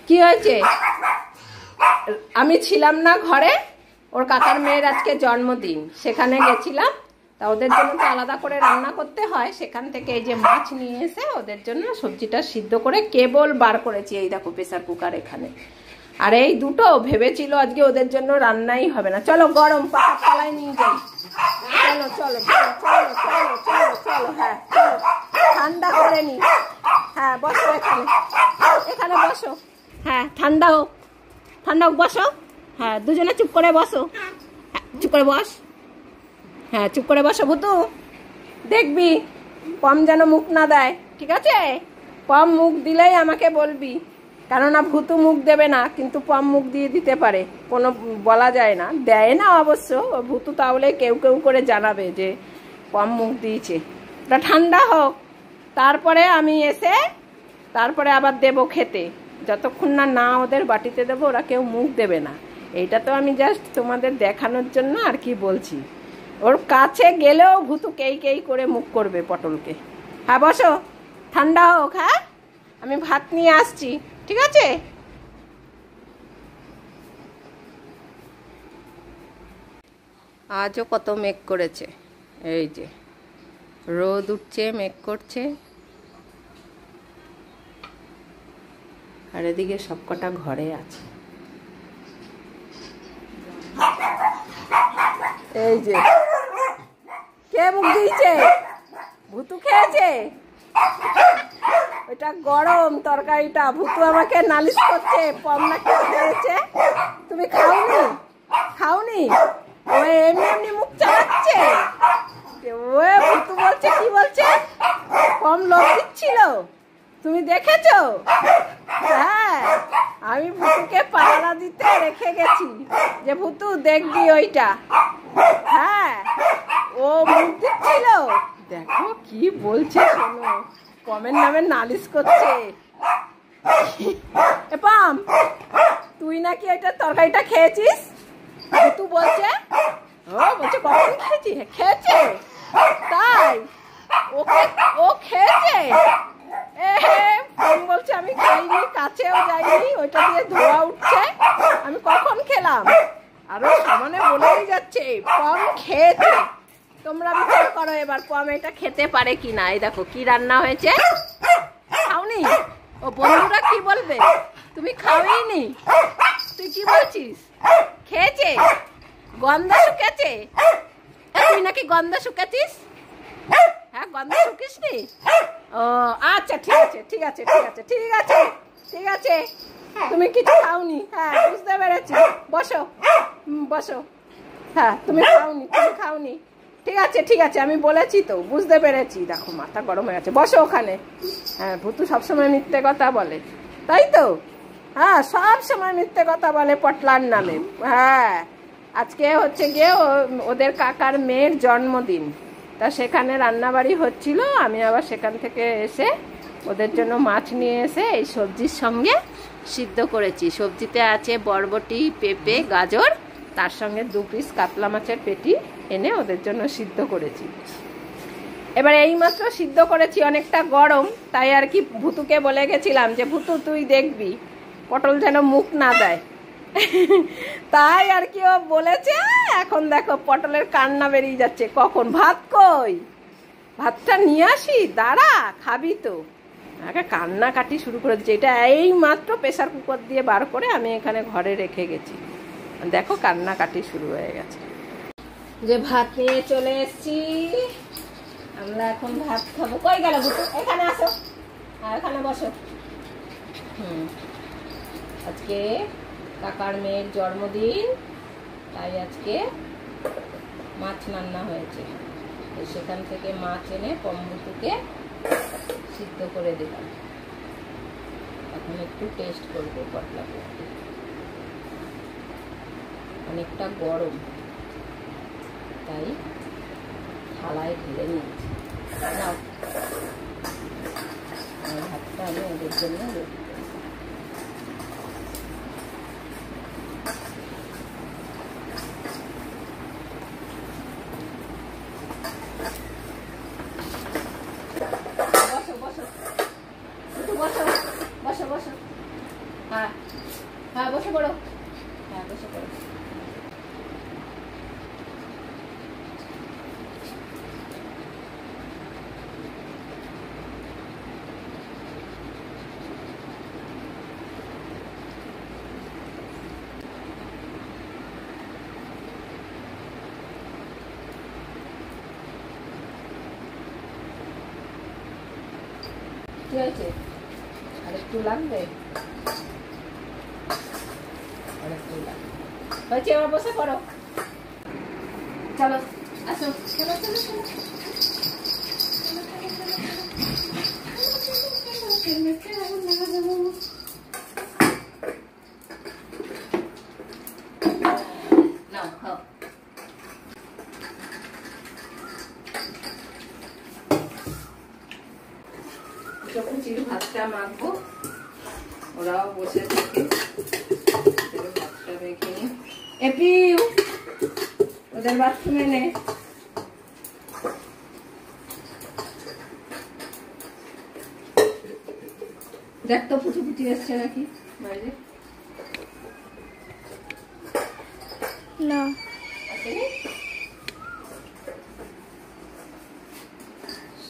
কি হয়েছে? আমি ছিলাম না ঘরে, ওর কাকার মেয়ের আজকে জন্মদিন, সেখানে গেছিলাম। তা ওদের জন্য তো আলাদা করে রান্না করতে হয়, সেখান থেকে এই যে মাছ নিয়ে এসে ওদের জন্য সবজিটা সিদ্ধ করে কেবল বার করেছি। এই দেখো প্রেসার কুকার এখানে। আর এই দুটো ভেবেছিল আজকে ওদের জন্য রান্নাই হবে না। চলো গরম পাকা পালায় নিয়ে যাই। চলো চলো চলো চলো চলো চলো চলো। হ্যাঁ চলো, ঠান্ডা করে নি। হ্যাঁ বসো এখানে, এখানে বসো। হ্যাঁ ঠান্ডা হোক, ঠান্ডা হোক, বসো। হ্যাঁ দুজনে চুপ করে বসো। হ্যাঁ চুপ করে বস। হ্যাঁ চুপ করে বসো ভুতু। দেখবি পম যেন মুখ না দেয়, ঠিক আছে? পম মুখ দিলেই আমাকে বলবি, কেননা ভুতু মুখ দেবে না, কিন্তু পম মুখ দিয়ে দিতে পারে, কোনো বলা যায় না, দেয় না অবশ্য। ভুতু তাহলে কেউ কেউ করে জানাবে যে পম মুখ দিয়েছে। ওটা ঠান্ডা হোক, তারপরে আমি এসে তারপরে আবার দেবো খেতে। যতক্ষণ না না ওদের বাটিতে দেবো ওরা কেউ মুখ দেবে না। এইটা তো আমি জাস্ট তোমাদের দেখানোর জন্য আর কি বলছি। ওর কাছে গেলেও ভুতু কেই কেই করে মুখ করবে পটলকে। হ্যাঁ বসো, ঠান্ডা হোক। হ্যাঁ আমি ভাত নিয়ে আসছি, ঠিক আছে? আজও কত মেঘ করেছে, এই যে রোদ উঠছে, মেঘ করছে। আর এদিকে সবকটা ঘরে আছে। এই যে কে মুখ দিয়েছে? ভুতু খেয়েছে। ওইটা গরম তরকারিটা। ভুতু আমাকে নালিশ করছে পম নাকি খেয়েছে। তুমি খাওনি? খাওনি? ও এমনি এমনি মুখ চালাচ্ছে। ও ভুতু বলছে, কি বলছে? পম লোভ দিচ্ছিল, তুমি দেখেছো? হ্যাঁ আমি ভুতুকে পাহারা দিতে রেখে গেছি যে ভুতু দেখবি ওইটা। হ্যাঁ ও মুখ দিচ্ছিল। দেখো কি বলছে শোনো, পমের নামে নালিশ করছে। এ পম, তুই নাকি এটা তরকারিটা খেয়েছিস? ভুতু বলছে। ও বলছে কখন খেয়েছি? খেয়েছে তাই? ও খেয়েছে। বলছে আমি খাইনি, কাছেও যাইনি, ওইটা দিয়ে ধোয়া উঠছে, আমি কখন খেলাম? আরো সমানে বলেই যাচ্ছে পম খেয়েছে। তোমরা বিচার করো এবার পম এটা খেতে পারে কিনা। এই দেখো কি রান্না হয়েছে। খাওনি? ও বন্ধুরা কি বলবে? তুমি খাওইনি, তুই কি বলছিস? খেয়েছে, গন্ধ শুকেছে। তুই নাকি গন্ধ শুকেছিস? হ্যাঁ গন্ধ শুকিস নি? ও আচ্ছা ঠিক আছে ঠিক আছে ঠিক আছে ঠিক আছে ঠিক আছে, তুমি কিছু খাওনি। হ্যাঁ বুঝতে পেরেছি, বসো বসো। হ্যাঁ তুমি খাওনি, তুমি খাওনি, ঠিক আছে ঠিক আছে, আমি বলেছি তো, বুঝতে পেরেছি। দেখো মাথা গরম হয়ে গেছে, বসো ওখানে। হ্যাঁ ভুতু সবসময় মিথ্যে কথা বলে, তাই তো? হ্যাঁ সব সময় মিথ্যে কথা বলে পটলার নামে। হ্যাঁ আজকে হচ্ছে গিয়ে ওদের কাকার মেয়ের জন্মদিন, তা সেখানে রান্নাবাড়ি হচ্ছিল। আমি আবার সেখান থেকে এসে ওদের জন্য মাছ নিয়ে এসে এই সবজির সঙ্গে সিদ্ধ করেছি। সবজিতে আছে বরবটি, পেঁপে, গাজর, তার সঙ্গে 2 পিস কাতলা মাছের পেটি এনে ওদের জন্য সিদ্ধ করেছি। এবার এইমাত্র সিদ্ধ করেছি, অনেকটা গরম, তাই আর কি ভুতুকে বলে গেছিলাম যে ভুতু তুই দেখবি পটল যেন মুখ না দেয়। তাই আর কি ও বলেছে। এখন দেখো পটলের কান্না বেরিয়ে যাচ্ছে, কখন ভাত কই, ভাতটা নিয়ে আসি, দাঁড়া খাবি তো। আগে কান্নাকাটি শুরু করে দিচ্ছে। এটা এই মাত্র প্রেসার কুকার দিয়ে বার করে আমি এখানে ঘরে রেখে গেছি। দেখো কান্নাকাটি শুরু হয়ে গেছে। যে ভাত নিয়ে চলে এসছি, আমরা এখন ভাত খাবো। কই গেল ভুতু? এখানে আসো, এখানে বসো। আজকে কাকার মেয়ের জন্মদিন, তাই আজকে মাছ রান্না হয়েছে। সেখান থেকে মাছ এনে পম্বুতুকে সিদ্ধ করে দিলাম। এখন একটু টেস্ট করবো পটলা করতে। অনেকটা গরম, তাই থালায় ঢেলে নিয়েছি। নাও ভাতটা আমি ওদের জন্য হ্যাঁ হ্যাঁ বসে পড়ো, হ্যাঁ বসে পড়ো। কি হয়েছে? আরেকটু লাগবে, আরেকটু লাগবে। হয়েছে, এবার বসে পড়ো। চলো আসো, চলো চলো চলো। নাও খাও। যখন চিড় ভাতটা মাখবো, ওরাও বসে থাকে, ভাতটা মেখে নি। এপিউ ওদের বাথরুমে নে। দেখ তো ফুটি ফুটি এসছে নাকি বাইরে? না আসেনি।